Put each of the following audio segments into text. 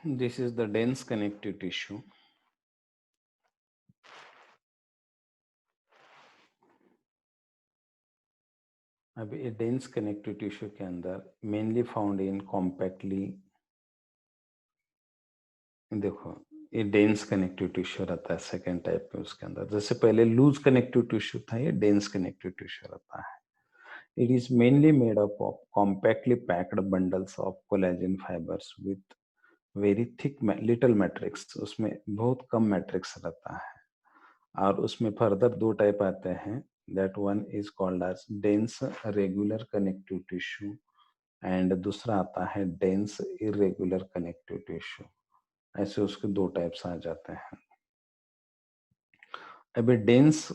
This is the dense connective tissue. अब ये dense connective tissue के अंदर मेनली फाउंड इन कॉम्पैक्टली, देखो ये डेंस कनेक्टिव टिश्यू रहता है सेकेंड टाइप में। उसके अंदर जैसे पहले लूज कनेक्टिव टिश्यू था, ये डेंस कनेक्टिव टिश्यू रहता है। It is mainly made up of compactly packed bundles of collagen fibres with very thick little matrix. उसमें बहुत कम मैट्रिक्स रहता है। और उसमें फर्दर दो टाइप आते हैं, that one is called as dense regular connective tissue and दूसरा आता है डेंस इरेगुलर कनेक्टिव टिश्यू। ऐसे उसके दो टाइप्स आ जाते हैं। अभी डेंस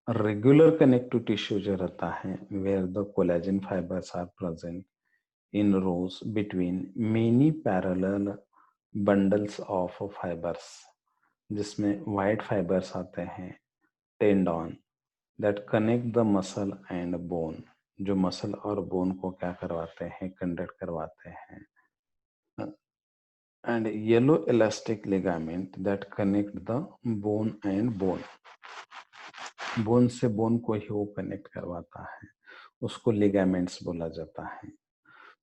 रेगुलर कनेक्टिव टिश्यू जो रहता है, where the collagen fibres are present in rows between many parallel bundles of fibres, जिसमें वाइट फाइबर्स आते हैं tendon that connect the muscle and bone, जो मसल और बोन को क्या करवाते हैं, कंडक्ट करवाते हैं। And yellow elastic ligament that connect the bone and bone, bone से बोन को ही वो कनेक्ट करवाता है, उसको लिगामेंट्स बोला जाता है।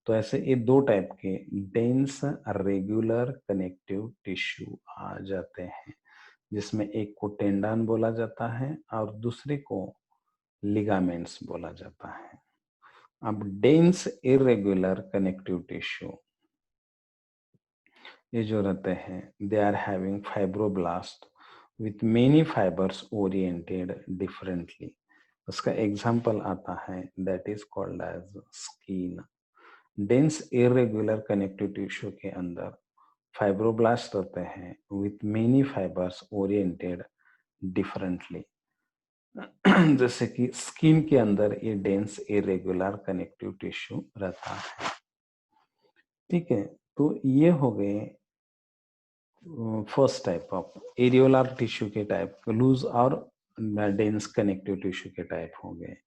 तो ऐसे ये दो टाइप के डेंस रेगुलर कनेक्टिव टिश्यू आ जाते हैं, जिसमें एक को टेंडन बोला जाता है और दूसरे को लिगामेंट्स बोला जाता है। अब डेंस इरेगुलर कनेक्टिव टिश्यू ये जो रहते हैं, they are having fibroblast with many fibres oriented differently. उसका एग्जाम्पल आता है that is called as skin. Dense irregular connective tissue के अंदर फाइब्रोब्लास्ट रहते हैं with many fibres oriented differently. जैसे कि स्किन के अंदर ये डेंस इरेगुलर कनेक्टिव टिश्यू रहता है। ठीक है, तो ये हो गए first type of areolar tissue के टाइप, लूज और डेंस कनेक्टिव टिश्यू के टाइप हो गए।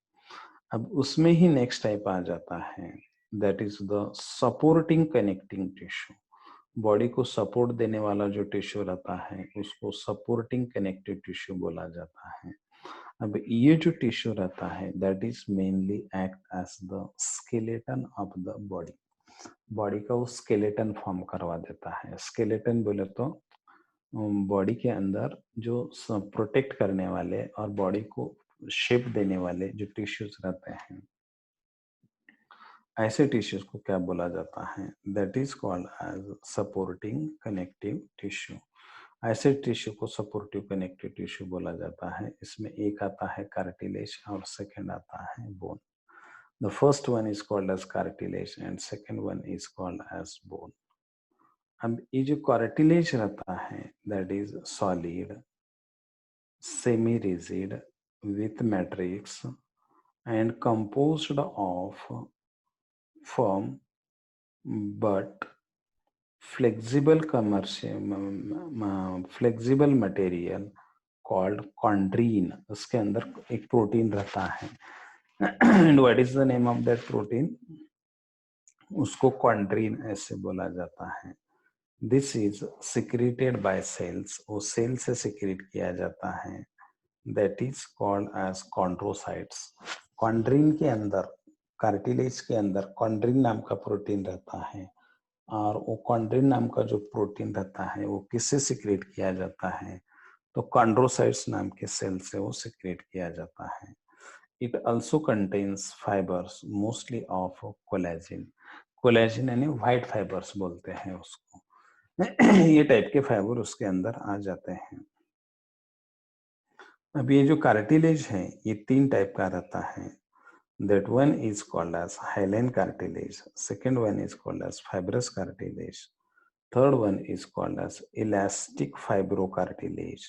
अब उसमें ही नेक्स्ट टाइप आ जाता है, that is the supporting connecting tissue. Body को सपोर्ट देने वाला जो टिश्यू रहता है उसको सपोर्टिंग कनेक्टिव टिश्यू बोला जाता है। अब ये जो टिश्यू रहता है that is mainly act as the skeleton of the body. Body का वो स्केलेटन फॉर्म करवा देता है। स्केलेटन बोले तो बॉडी के अंदर जो प्रोटेक्ट करने वाले और बॉडी को शेप देने वाले जो टिश्यूज रहते हैं, ऐसे टिश्यूज को क्या बोला जाता है, that is called as supporting connective tissue. ऐसे टिश्यू को सपोर्टिव कनेक्टिव टिश्यू बोला जाता है। इसमें एक आता है कार्टिलेज और सेकंड आता है bone. The first one is called as cartilage and second one is called as bone. अब ये जो कार्टिलेज रहता है that is solid, semi rigid with matrix and composed of firm but flexible material called chondrine। उसके अंदर एक protein रहता है and what is the name of that protein, उसको chondrine ऐसे बोला जाता है। This is secreted by cells, वो सेल से सिक्रेट किया जाता है, that is called as chondrocytes. Chondrin के अंदर, कार्टिलेज के अंदर कॉन्ड्रीन नाम का प्रोटीन रहता है और वो कॉन्ड्रीन नाम का जो प्रोटीन रहता है वो किससे सिक्रेट किया जाता है, तो कॉन्ड्रोसाइट्स नाम के सेल से वो सिक्रेट किया जाता है। It also contains fibres mostly of collagen. Collagen यानी व्हाइट फाइबर्स बोलते हैं उसको। ये टाइप के फाइबर उसके अंदर आ जाते हैं। अब ये जो कार्टिलेज है ये तीन टाइप का रहता है। That one is called as hyaline cartilage, second one is called as fibrous cartilage, third one is called as elastic fibrocartilage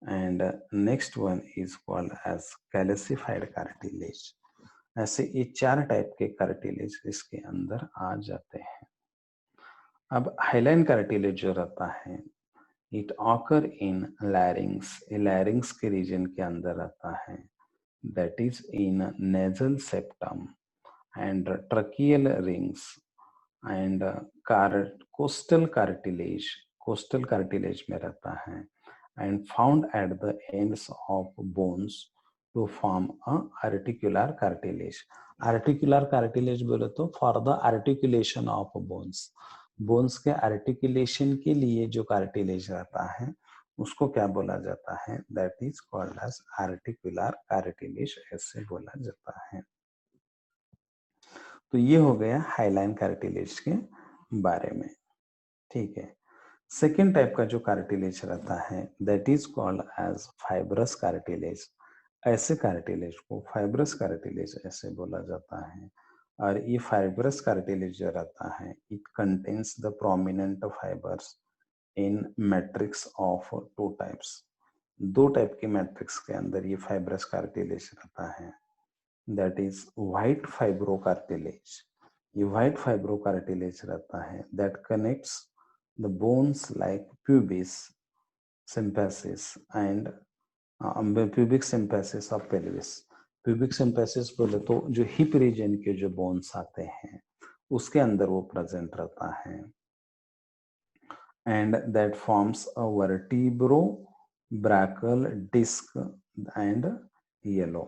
and next one is called as calcified cartilage. ऐसे ये चार type के cartilage इसके अंदर आ जाते हैं। अब Highline cartilage जो रहता है इट ऑकर इन लैरिंग्स, लैरिंग्स के रीजन के अंदर रहता है, that is in nasal septum and tracheal rings and costal cartilage में रहता है and found at the ends of bones to form a articular cartilage. Articular cartilage बोले तो for the articulation of bones, bones के articulation के लिए जो cartilage रहता है उसको क्या बोला जाता है, that is called as articular cartilage, ऐसे बोला जाता है। तो ये हो गया हाइलाइन कार्टिलेज के बारे में, ठीक है। सेकेंड टाइप का जो कार्टिलेज रहता है that is called as fibrous cartilage. ऐसे कार्टिलेज को फाइब्रस कार्टिलेज ऐसे बोला जाता है। और ये फाइब्रस कार्टिलेज जो रहता है it contains the prominent fibres in matrix of two types. दो टाइप के मैट्रिक्स के अंदर ये फाइब्रस कार्टिलेज रहता है, that is white fibro cartilage. ये व्हाइट फाइब्रो कार्टिलेज रहता है that connects the bones like pubis symphysis and pubic symphysis of pelvis। pubic symphysis बोले तो जो हिप रीजन के जो बोन्स आते हैं उसके अंदर वो प्रेजेंट रहता है and that forms a vertebral disc and yellow.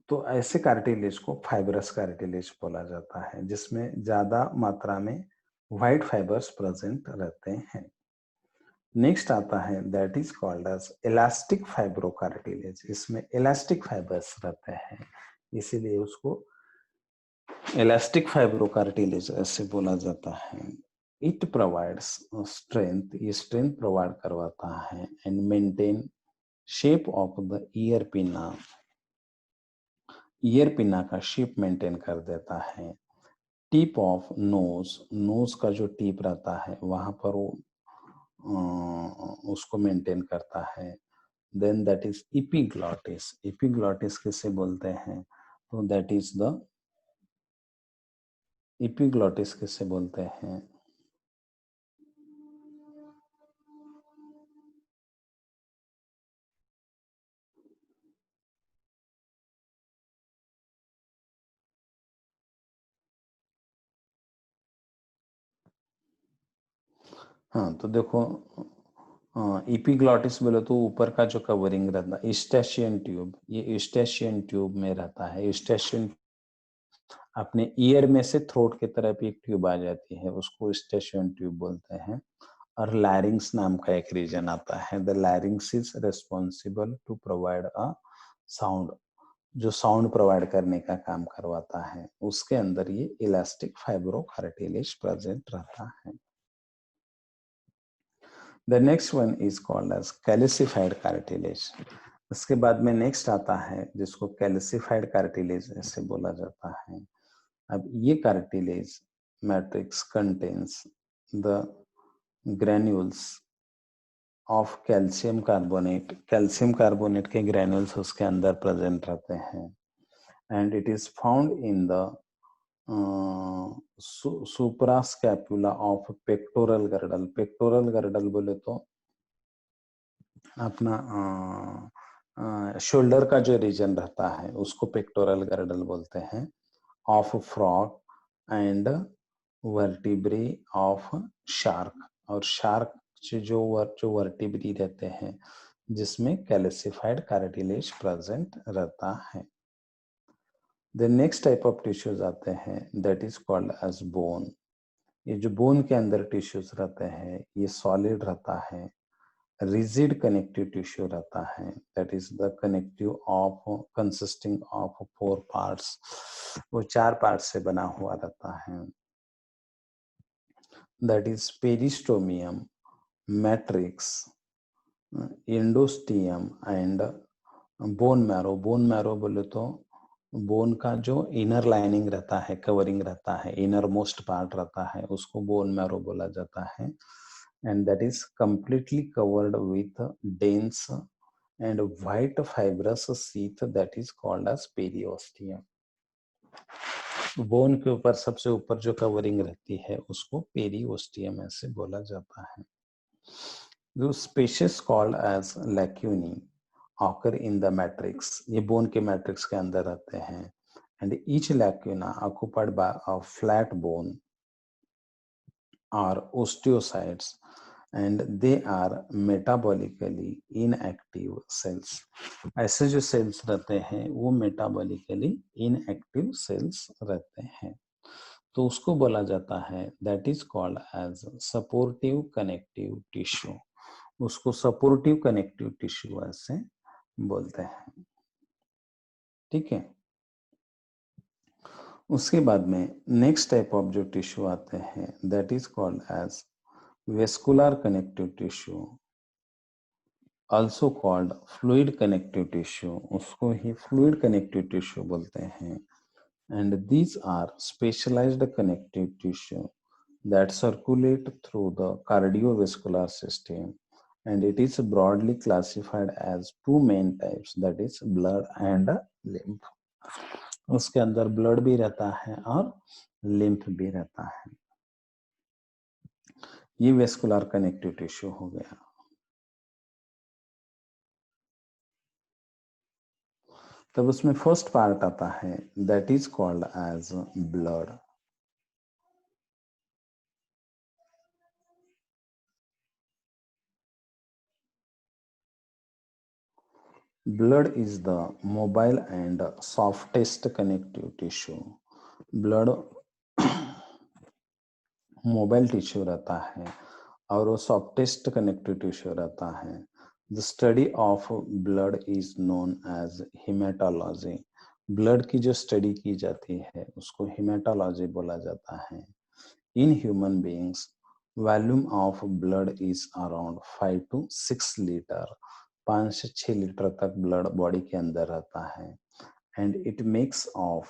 तो ऐसे कार्टिलेज को फाइब्रस कार्टिलेज बोला जाता है जिसमें ज्यादा मात्रा में व्हाइट फाइबर्स प्रेजेंट रहते हैं। नेक्स्ट आता है that is called as elastic fibro cartilage. इसमें इलास्टिक फाइबर्स रहते हैं इसीलिए उसको इलास्टिक फाइब्रो कार्टिलेज ऐसे बोला जाता है। इट प्रोवाइड्स स्ट्रेंथ, ये स्ट्रेंथ प्रोवाइड करवाता है and maintain shape of the year पिना, ईयर पिना का शेप मेंटेन कर देता है। टिप ऑफ नोज, नोज का जो टिप रहता है वहां पर वो उसको मेंटेन करता है। Then that is epiglottis. Epiglottis किसे बोलते हैं, तो दैट इज द इपिग्लॉटिस किसे बोलते हैं, हाँ तो देखो इपिग्लॉटिस बोले तो ऊपर का जो कवरिंग रहता है यूस्टेशियन ट्यूब, ये यूस्टेशियन ट्यूब में रहता है। यूस्टेशियन अपने ईयर में से थ्रोट की तरफ एक ट्यूब आ जाती है उसको यूस्टेशियन ट्यूब बोलते हैं। और लैरिंग्स नाम का एक रीजन आता है, the larynx is responsible to provide a sound, जो साउंड प्रोवाइड करने का काम करवाता है। उसके अंदर ये इलास्टिक फाइब्रो कार्टिलेज प्रेजेंट रहता है। The next one is called as calcified cartilage. उसके बाद में नेक्स्ट आता है जिसको कैल्सिफाइड कार्टिलेज ऐसे बोला जाता है। अब ये cartilage matrix contains the granules of calcium carbonate, calcium carbonate के ग्रैन्यूल्स उसके अंदर प्रेजेंट रहते हैं and it is found in the suprascapula of pectoral girdle. Pectoral girdle बोले तो अपना शोल्डर का जो रीजन रहता है उसको पेक्टोरल गर्डल बोलते हैं, of frog and vertebrae of shark. और शार्क जो वर्टिब्री रहते हैं जिसमें कैल्सिफाइड कार्टिलेज प्रेजेंट रहता है। The next type of tissues आते हैं that is called as bone. ये जो बोन के अंदर टिश्यूज रहते हैं ये सॉलिड रहता है, रिजिड कनेक्टिव टिश्यू रहता है, that is the connective of consisting of 4 parts. वो 4 पार्ट से बना हुआ रहता है, that is periosteum, matrix, endosteum and bone marrow. Bone marrow बोले तो बोन का जो इनर लाइनिंग रहता है, कवरिंग रहता है, इनर मोस्ट पार्ट रहता है उसको बोन मैरो बोला जाता है and that is completely covered with dense and white fibrous sheath that is called as periosteum. Bone के ऊपर सबसे ऊपर जो कवरिंग रहती है उसको पेरिओस्टियम ऐसे बोला जाता है। जो spaces called as lacunae occur in the matrix, ये बोन के मैट्रिक्स के अंदर रहते हैं and each lacuna occupied by a flat bone are osteocytes and they are metabolically inactive cells. ऐसे जो सेल्स रहते हैं वो मेटाबॉलिकली इनएक्टिव सेल्स रहते हैं, तो उसको बोला जाता है that is called as supportive connective tissue. उसको सपोर्टिव कनेक्टिव टिश्यू ऐसे बोलते हैं। ठीक है, उसके बाद में नेक्स्ट टाइप ऑफ जो टिश्यू आते हैं that is called as vascular connective tissue, also called fluid connective tissue, उसको ही fluid connective tissue बोलते हैं। And these are specialized connective tissue that circulate through the cardiovascular system, and it is broadly classified as two main types, that is blood and lymph। उसके अंदर blood भी रहता है और lymph भी रहता है। ये वेस्कुलर कनेक्टिव टिश्यू हो गया। तब उसमें फर्स्ट पार्ट आता है that is called as blood. Blood is the mobile and softest connective tissue। Blood mobile tissue रहता है और वो सॉफ्टेस्ट कनेक्टिव टिश्यू रहता है। The study of blood is known as haematology. Blood की जो स्टडी की जाती है उसको हिमेटोलॉजी बोला जाता है। In human beings volume of blood is around 5 to 6 litre. 5 से 6 लीटर तक ब्लड बॉडी के अंदर रहता है। And it makes of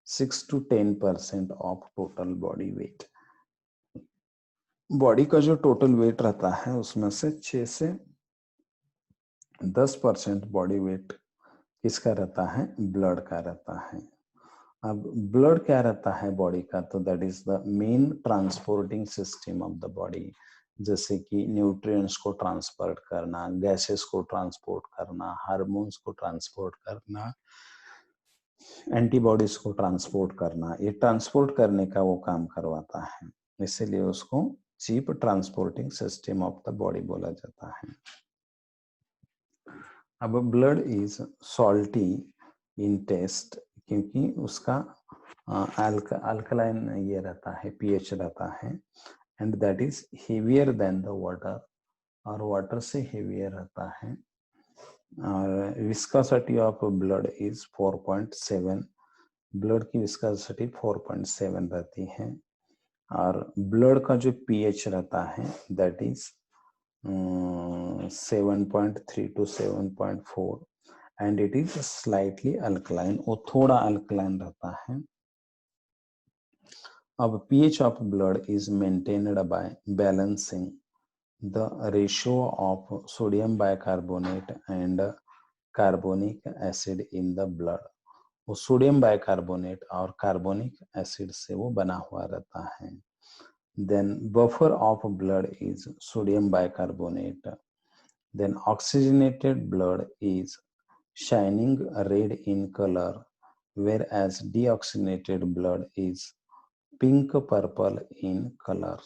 6 to 10% of total body weight. Body का जो टोटल वेट रहता है उसमें से 6 से 10% बॉडी वेट किसका रहता है? ब्लड का रहता है। अब ब्लड क्या रहता है बॉडी का? तो that is the main transporting system of the body. जैसे कि न्यूट्रिएंट्स को ट्रांसपोर्ट करना, गैसेस को ट्रांसपोर्ट करना, हार्मोन्स को ट्रांसपोर्ट करना, एंटीबॉडीज को ट्रांसपोर्ट करना, ये ट्रांसपोर्ट करने का वो काम करवाता है। इसीलिए उसको chief transporting system of the body बोला जाता है। अब blood is salty in taste, क्योंकि उसका अल्कलाइन ये रहता है, पीएच रहता है। And that is heavier than the water, और वाटर से हेवियर रहता है। और viscosity of blood is 4.7। Blood की विस्कोसिटी 4.7 रहती है। और ब्लड का जो पीएच रहता है that is 7.3 to 7.4 and it is slightly alkaline, वो थोड़ा अल्कलाइन रहता है। अब pH of blood is maintained by balancing the ratio of sodium bicarbonate and carbonic acid in the blood। वो सोडियम बाइकार्बोनेट और कार्बोनिक एसिड से वो बना हुआ रहता है। Then buffer of blood is sodium bicarbonate. Then oxygenated blood is shining red in color, whereas deoxygenated blood is pink purple in color।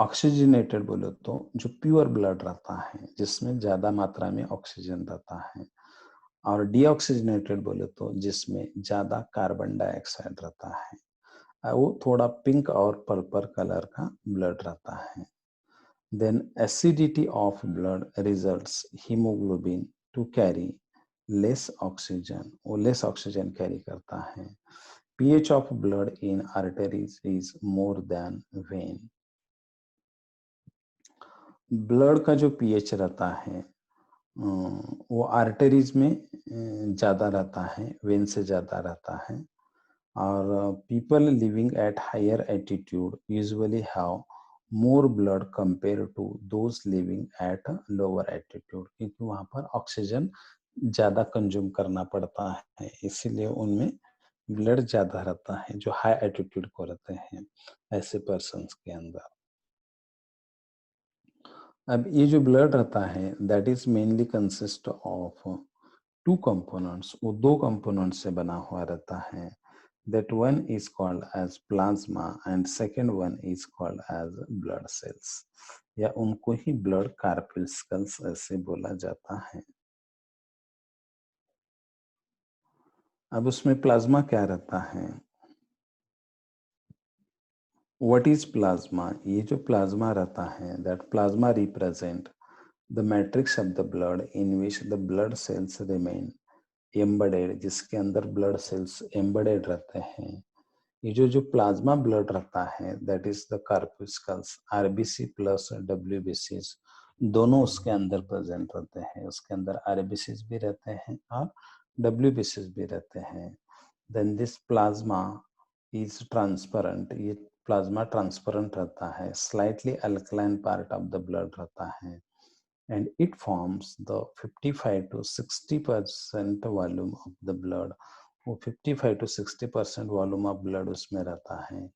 Oxygenated बोले तो जो प्योर ब्लड रहता है जिसमें ज्यादा मात्रा में ऑक्सीजन रहता है, और डीऑक्सीजनेटेड बोले तो जिसमें ज्यादा कार्बन डाइऑक्साइड रहता है, वो थोड़ा पिंक और पर्पल कलर का ब्लड रहता है। Then acidity of blood results haemoglobin to carry less oxygen, वो लेस ऑक्सीजन कैरी करता है। pH of blood in arteries is more than vein। Blood का जो pH रहता है वो आर्टरीज में ज्यादा रहता है, वेन से ज्यादा रहता है। और people living at higher altitude usually have more blood compare to those living at lower altitude, क्योंकि वहां पर ऑक्सीजन ज्यादा कंज्यूम करना पड़ता है, इसीलिए उनमें ब्लड ज्यादा रहता है जो हाई एल्टीट्यूड को रहते हैं ऐसे पर्सन्स के अंदर। अब ये जो ब्लड रहता है that is mainly consist of two components, वो दो कंपोनेंट से बना हुआ रहता है। that one is called as plasma and second one is called as blood cells, या उनको ही blood corpuscles ऐसे बोला जाता है। अब उसमें प्लाज्मा क्या रहता है? What is plasma? ये जो प्लाज्मा रहता है, that plasma represent the matrix of the blood in which the blood cells remain embedded, जिसके अंदर blood cells embedded रहते हैं। ये जो प्लाज्मा ब्लड रहता है, that is the corpuscles, RBC plus डब्ल्यूबीसीज दोनों उसके अंदर प्रेजेंट रहते हैं। उसके अंदर आरबीसीज भी रहते हैं और डब्ल्यूबीसीज भी रहते हैं। Then this plasma is transparent, ये प्लाज्मा ट्रांसपेरेंट रहता है, slightly alkaline part of the blood रहता है, and it forms the 55 to 60% volume of the blood। वो 55 to 60% वॉल्यूम ऑफ ब्लड उसमें रहता है।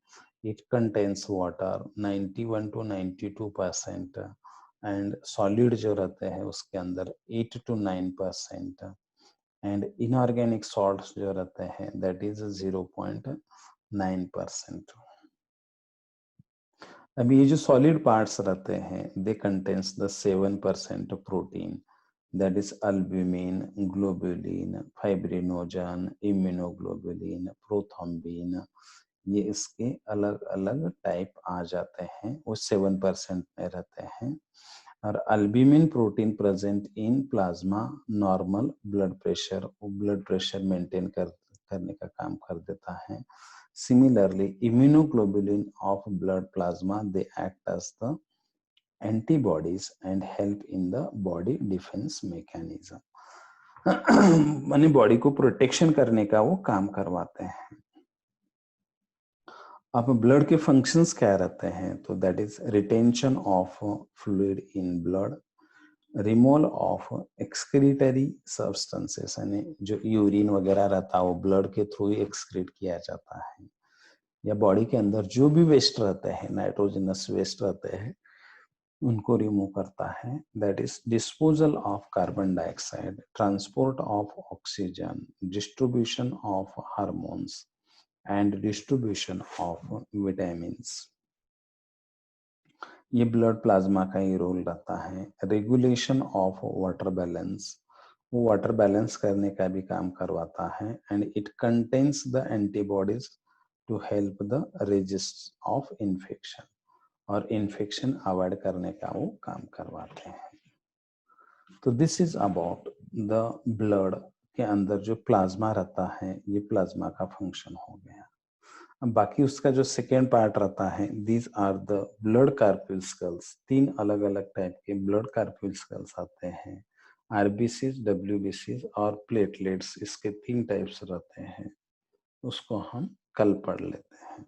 It contains water 91 to 92% and solid जो रहते हैं उसके अंदर 8 to 9% एंड इनऑर्गेनिक सॉल्ट्स जो रहते हैं दैट इज 0.9%। अब ये जो सॉलिड पार्ट्स रहते हैं they contains the 7% protein, that is albumin, globulin, fibrinogen, immunoglobulin, prothrombin। ये इसके अलग अलग टाइप आ जाते हैं, वो 7% में रहते हैं। और albumin protein present in plasma normal blood pressure, वो ब्लड प्रेशर मेंटेन करने का काम कर देता है। Similarly, immunoglobulin of blood plasma, they act as the antibodies and help in the body defense mechanism। माने बॉडी को प्रोटेक्शन करने का वो काम करवाते हैं। अब ब्लड के फंक्शंस क्या रहते हैं? तो that is retention of fluid in blood, removal of excretory substances, यानी जो यूरिन वगैरह रहता है वो ब्लड के थ्रू ही एक्सक्रीट किया जाता है, या बॉडी के अंदर जो भी वेस्ट रहते हैं, नाइट्रोजनस वेस्ट रहते हैं, उनको रिमूव करता है। That is disposal of carbon dioxide, transport of oxygen, distribution of hormones and distribution of vitamins. ये ब्लड प्लाज्मा का ही रोल रहता है। रेगुलेशन ऑफ वाटर बैलेंस, वो वाटर बैलेंस करने का भी काम करवाता है। And it contains the antibodies to help the resist of infection, और इन्फेक्शन अवॉइड करने का वो काम करवाते हैं। तो this is about the blood के अंदर जो प्लाज्मा रहता है, ये प्लाज्मा का फंक्शन हो गया। अब बाकी उसका जो सेकेंड पार्ट रहता है, दीज आर द ब्लड कार्पस्कल्स। तीन अलग अलग टाइप के ब्लड कार्पस्कल्स आते हैं, आरबीसीज, डब्ल्यूबीसीज और प्लेटलेट्स, इसके तीन टाइप्स रहते हैं। उसको हम कल पढ़ लेते हैं।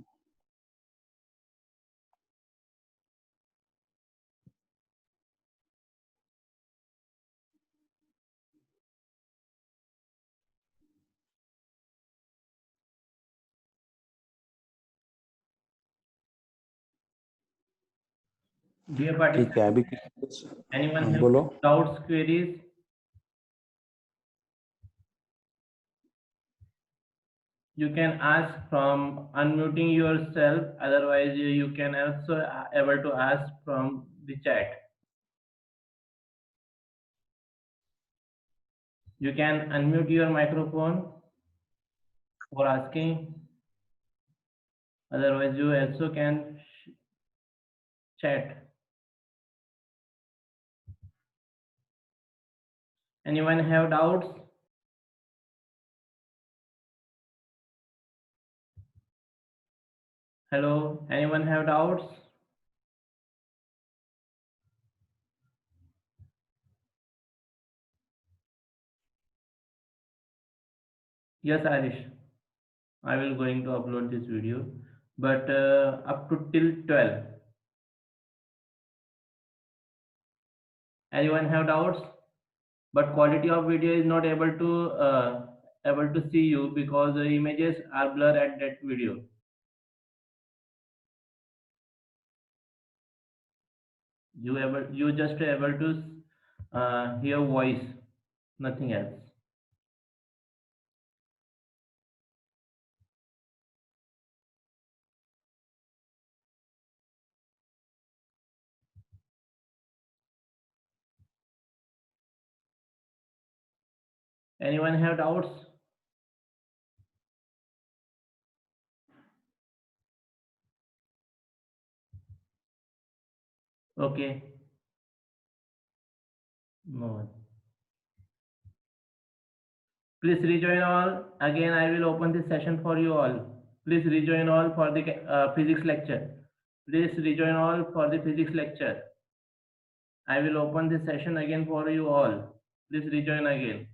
Dear ठीक है, अभी participants, anyone have बोलो। doubts, queries? You can ask from unmuting yourself. Otherwise, you can also able to ask from the chat. You can unmute your microphone for asking. Otherwise, you also can chat. Anyone have doubts? Hello, anyone have doubts? Yes, Arish, I will going to upload this video, but up to till 12. Anyone have doubts? But quality of video is not able to see you because the images are blurred at that video. You just able to hear voice, nothing else. Anyone have doubts? Okay. No. Please rejoin all. Again, I will open this session for you all. Please rejoin all for the physics lecture. Please rejoin all for the physics lecture. I will open this session again for you all. Please rejoin again.